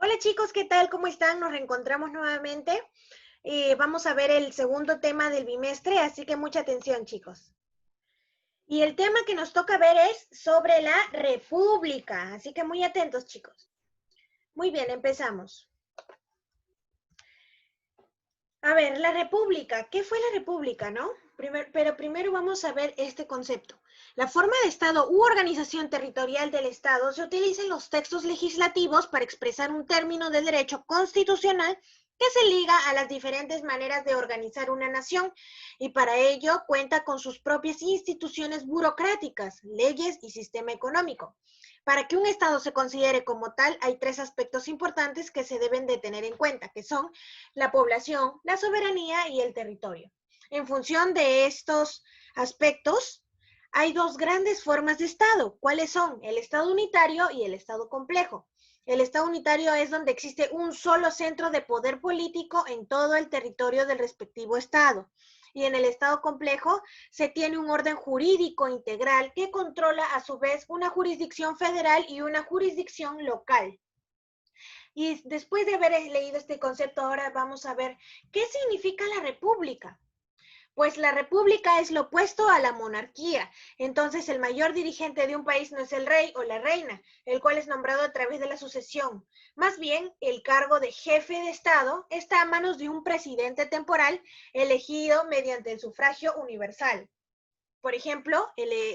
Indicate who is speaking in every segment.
Speaker 1: Hola chicos, ¿qué tal? ¿Cómo están? Nos reencontramos nuevamente. Vamos a ver el segundo tema del bimestre, así que mucha atención chicos. Y el tema que nos toca ver es sobre la República, así que muy atentos chicos. Muy bien, empezamos. A ver, la República, ¿qué fue la República, no? Pero primero vamos a ver este concepto. La forma de Estado u organización territorial del Estado se utiliza en los textos legislativos para expresar un término de derecho constitucional que se liga a las diferentes maneras de organizar una nación y para ello cuenta con sus propias instituciones burocráticas, leyes y sistema económico. Para que un Estado se considere como tal, hay tres aspectos importantes que se deben de tener en cuenta, que son la población, la soberanía y el territorio. En función de estos aspectos, hay dos grandes formas de Estado. ¿Cuáles son? El Estado unitario y el Estado complejo. El Estado unitario es donde existe un solo centro de poder político en todo el territorio del respectivo Estado. Y en el Estado complejo se tiene un orden jurídico integral que controla a su vez una jurisdicción federal y una jurisdicción local. Y después de haber leído este concepto, ahora vamos a ver qué significa la república. Pues la república es lo opuesto a la monarquía. Entonces el mayor dirigente de un país no es el rey o la reina, el cual es nombrado a través de la sucesión. Más bien, el cargo de jefe de Estado está a manos de un presidente temporal elegido mediante el sufragio universal. Por ejemplo,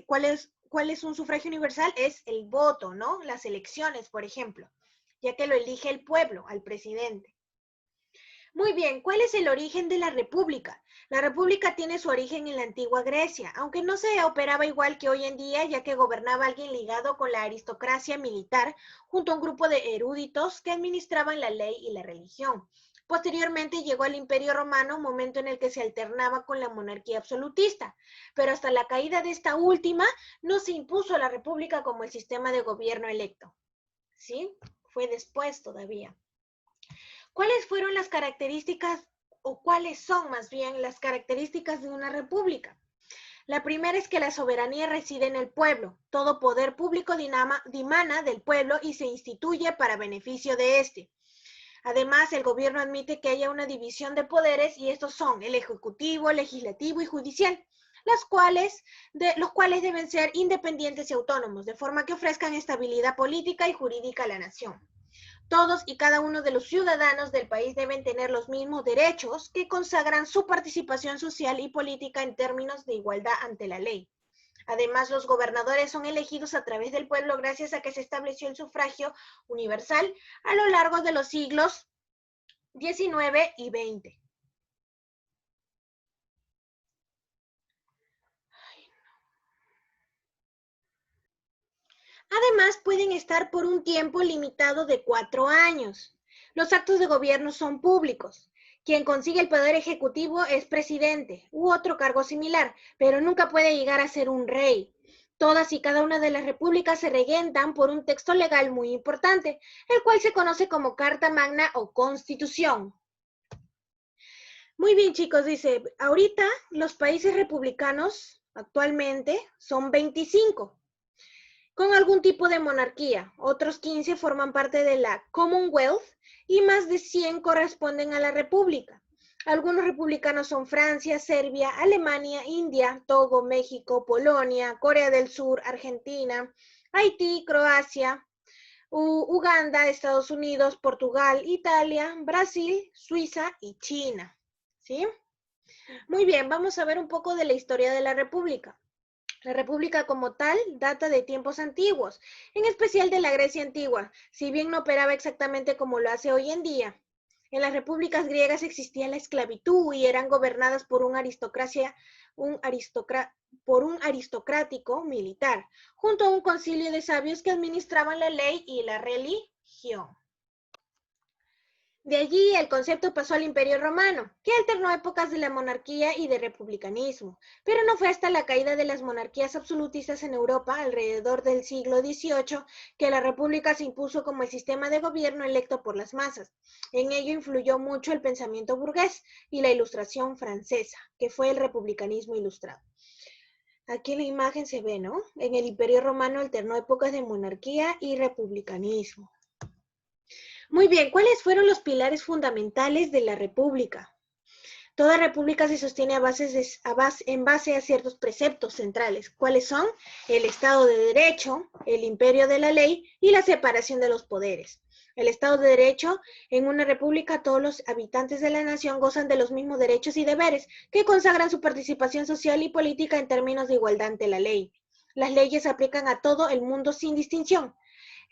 Speaker 1: ¿cuál es un sufragio universal? Es el voto, ¿no? Las elecciones, por ejemplo, ya que lo elige el pueblo, al presidente. Muy bien, ¿cuál es el origen de la República? La República tiene su origen en la antigua Grecia, aunque no se operaba igual que hoy en día, ya que gobernaba alguien ligado con la aristocracia militar, junto a un grupo de eruditos que administraban la ley y la religión. Posteriormente llegó al Imperio Romano, momento en el que se alternaba con la monarquía absolutista, pero hasta la caída de esta última no se impuso la República como el sistema de gobierno electo. ¿Sí? Fue después todavía. ¿Cuáles fueron las características o cuáles son más bien las características de una república? La primera es que la soberanía reside en el pueblo. Todo poder público dimana del pueblo y se instituye para beneficio de éste. Además, el gobierno admite que haya una división de poderes y estos son el ejecutivo, legislativo y judicial, los cuales deben ser independientes y autónomos, de forma que ofrezcan estabilidad política y jurídica a la nación. Todos y cada uno de los ciudadanos del país deben tener los mismos derechos que consagran su participación social y política en términos de igualdad ante la ley. Además, los gobernadores son elegidos a través del pueblo gracias a que se estableció el sufragio universal a lo largo de los siglos XIX y XX. Además, pueden estar por un tiempo limitado de 4 años. Los actos de gobierno son públicos. Quien consigue el poder ejecutivo es presidente u otro cargo similar, pero nunca puede llegar a ser un rey. Todas y cada una de las repúblicas se regentan por un texto legal muy importante, el cual se conoce como Carta Magna o Constitución. Muy bien, chicos, dice, ahorita los países republicanos actualmente son 25 con algún tipo de monarquía. Otros 15 forman parte de la Commonwealth y más de 100 corresponden a la República. Algunos republicanos son Francia, Serbia, Alemania, India, Togo, México, Polonia, Corea del Sur, Argentina, Haití, Croacia, Uganda, Estados Unidos, Portugal, Italia, Brasil, Suiza y China. ¿Sí? Muy bien, vamos a ver un poco de la historia de la República. La república como tal data de tiempos antiguos, en especial de la Grecia antigua, si bien no operaba exactamente como lo hace hoy en día. En las repúblicas griegas existía la esclavitud y eran gobernadas por por un aristocrático militar, junto a un concilio de sabios que administraban la ley y la religión. De allí el concepto pasó al Imperio Romano, que alternó épocas de la monarquía y de republicanismo, pero no fue hasta la caída de las monarquías absolutistas en Europa, alrededor del siglo XVIII, que la república se impuso como el sistema de gobierno electo por las masas. En ello influyó mucho el pensamiento burgués y la Ilustración francesa, que fue el republicanismo ilustrado. Aquí en la imagen se ve, ¿no? En el Imperio Romano alternó épocas de monarquía y republicanismo. Muy bien, ¿cuáles fueron los pilares fundamentales de la República? Toda república se sostiene en base a ciertos preceptos centrales. ¿Cuáles son? El Estado de Derecho, el imperio de la ley y la separación de los poderes. El Estado de Derecho, en una república todos los habitantes de la nación gozan de los mismos derechos y deberes que consagran su participación social y política en términos de igualdad ante la ley. Las leyes se aplican a todo el mundo sin distinción.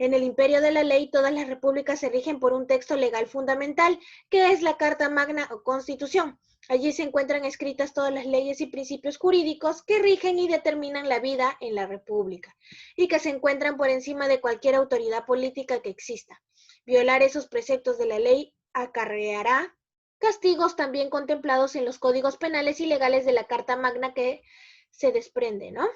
Speaker 1: En el imperio de la ley, todas las repúblicas se rigen por un texto legal fundamental, que es la Carta Magna o Constitución. Allí se encuentran escritas todas las leyes y principios jurídicos que rigen y determinan la vida en la república, y que se encuentran por encima de cualquier autoridad política que exista. Violar esos preceptos de la ley acarreará castigos también contemplados en los códigos penales y legales de la Carta Magna que se desprende, ¿no?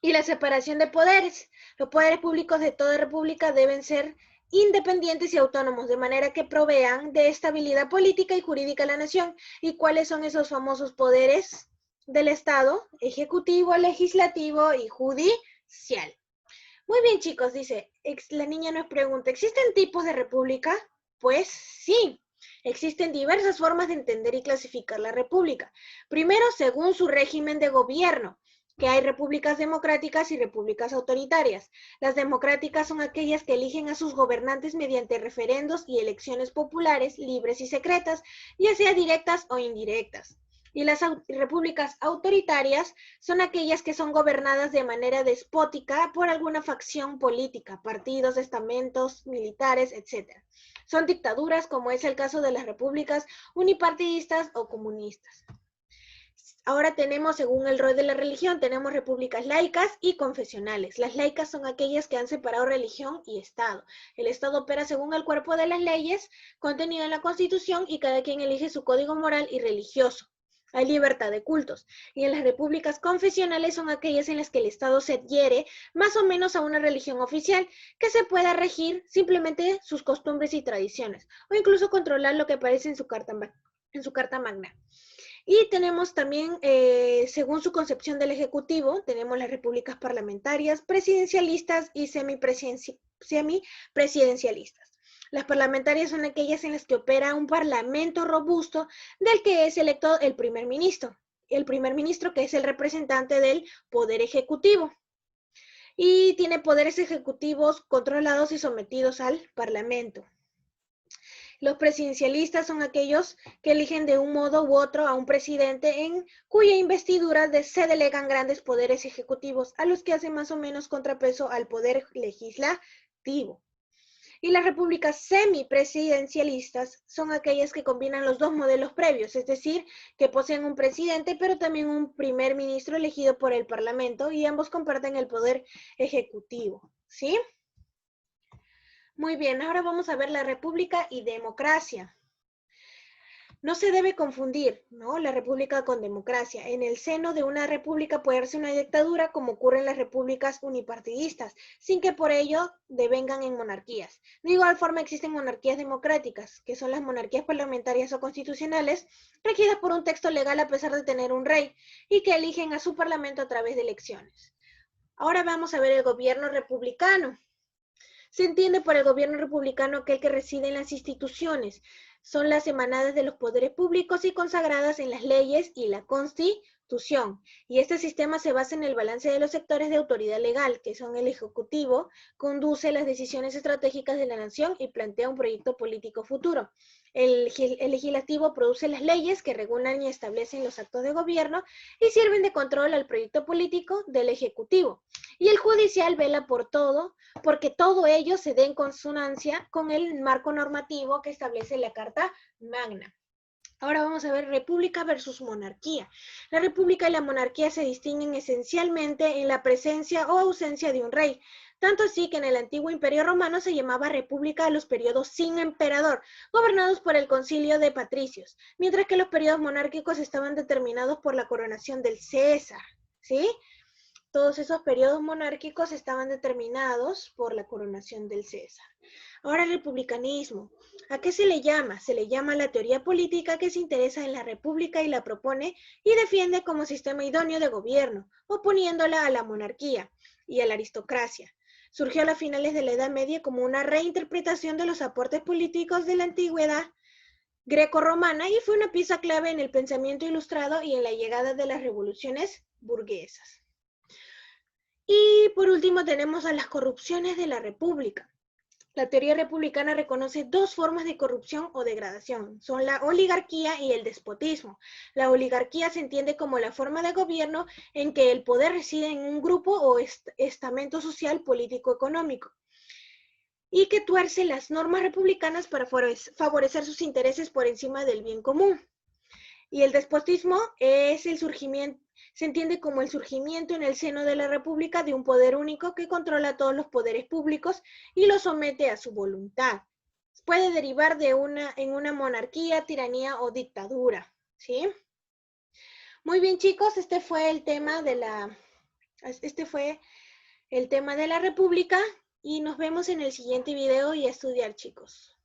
Speaker 1: Y la separación de poderes. Los poderes públicos de toda república deben ser independientes y autónomos, de manera que provean de estabilidad política y jurídica a la nación. ¿Y cuáles son esos famosos poderes del Estado? Ejecutivo, legislativo y judicial. Muy bien, chicos, dice, la niña nos pregunta, ¿existen tipos de república? Pues sí. Existen diversas formas de entender y clasificar la república. Primero, según su régimen de gobierno, que hay repúblicas democráticas y repúblicas autoritarias. Las democráticas son aquellas que eligen a sus gobernantes mediante referendos y elecciones populares, libres y secretas, ya sea directas o indirectas. Y las repúblicas autoritarias son aquellas que son gobernadas de manera despótica por alguna facción política, partidos, estamentos, militares, etc. Son dictaduras, como es el caso de las repúblicas unipartidistas o comunistas. Ahora tenemos, según el rol de la religión, tenemos repúblicas laicas y confesionales. Las laicas son aquellas que han separado religión y Estado. El Estado opera según el cuerpo de las leyes contenido en la Constitución y cada quien elige su código moral y religioso. Hay libertad de cultos. Y en las repúblicas confesionales son aquellas en las que el Estado se adhiere más o menos a una religión oficial que se pueda regir simplemente sus costumbres y tradiciones, o incluso controlar lo que aparece en su carta magna. Y tenemos también, según su concepción del Ejecutivo, tenemos las repúblicas parlamentarias, presidencialistas y semipresidencialistas. Las parlamentarias son aquellas en las que opera un parlamento robusto del que es electo el primer ministro. El primer ministro, que es el representante del poder ejecutivo. Y tiene poderes ejecutivos controlados y sometidos al parlamento. Los presidencialistas son aquellos que eligen de un modo u otro a un presidente en cuya investidura se delegan grandes poderes ejecutivos a los que hacen más o menos contrapeso al poder legislativo. Y las repúblicas semipresidencialistas son aquellas que combinan los dos modelos previos, es decir, que poseen un presidente pero también un primer ministro elegido por el parlamento y ambos comparten el poder ejecutivo, ¿sí? Muy bien, ahora vamos a ver la república y democracia. No se debe confundir, ¿no?, la república con democracia. En el seno de una república puede darse una dictadura, como ocurre en las repúblicas unipartidistas, sin que por ello devengan en monarquías. De igual forma existen monarquías democráticas, que son las monarquías parlamentarias o constitucionales, regidas por un texto legal a pesar de tener un rey, y que eligen a su parlamento a través de elecciones. Ahora vamos a ver el gobierno republicano. Se entiende por el gobierno republicano aquel que reside en las instituciones. Son las emanadas de los poderes públicos y consagradas en las leyes y la Constitución. Y este sistema se basa en el balance de los sectores de autoridad legal, que son el Ejecutivo, conduce las decisiones estratégicas de la nación y plantea un proyecto político futuro. El Legislativo produce las leyes que regulan y establecen los actos de gobierno y sirven de control al proyecto político del Ejecutivo. Y el Judicial vela por todo, porque todo ello se dé en consonancia con el marco normativo que establece la Carta Magna. Ahora vamos a ver república versus monarquía. La república y la monarquía se distinguen esencialmente en la presencia o ausencia de un rey. Tanto así que en el antiguo Imperio Romano se llamaba república a los periodos sin emperador, gobernados por el concilio de patricios, mientras que los periodos monárquicos estaban determinados por la coronación del César, ¿sí? Todos esos periodos monárquicos estaban determinados por la coronación del César. Ahora el republicanismo. ¿A qué se le llama? Se le llama la teoría política que se interesa en la república y la propone y defiende como sistema idóneo de gobierno, oponiéndola a la monarquía y a la aristocracia. Surgió a finales de la Edad Media como una reinterpretación de los aportes políticos de la antigüedad greco-romana y fue una pieza clave en el pensamiento ilustrado y en la llegada de las revoluciones burguesas. Y por último tenemos a las corrupciones de la República. La teoría republicana reconoce dos formas de corrupción o degradación, son la oligarquía y el despotismo. La oligarquía se entiende como la forma de gobierno en que el poder reside en un grupo o estamento social, político, económico, y que tuerce las normas republicanas para favorecer sus intereses por encima del bien común. Y el despotismo es el surgimiento, se entiende como el surgimiento en el seno de la República de un poder único que controla todos los poderes públicos y los somete a su voluntad. Puede derivar en una monarquía, tiranía o dictadura, ¿sí? Muy bien, chicos, este fue el tema de la República y nos vemos en el siguiente video y a estudiar, chicos.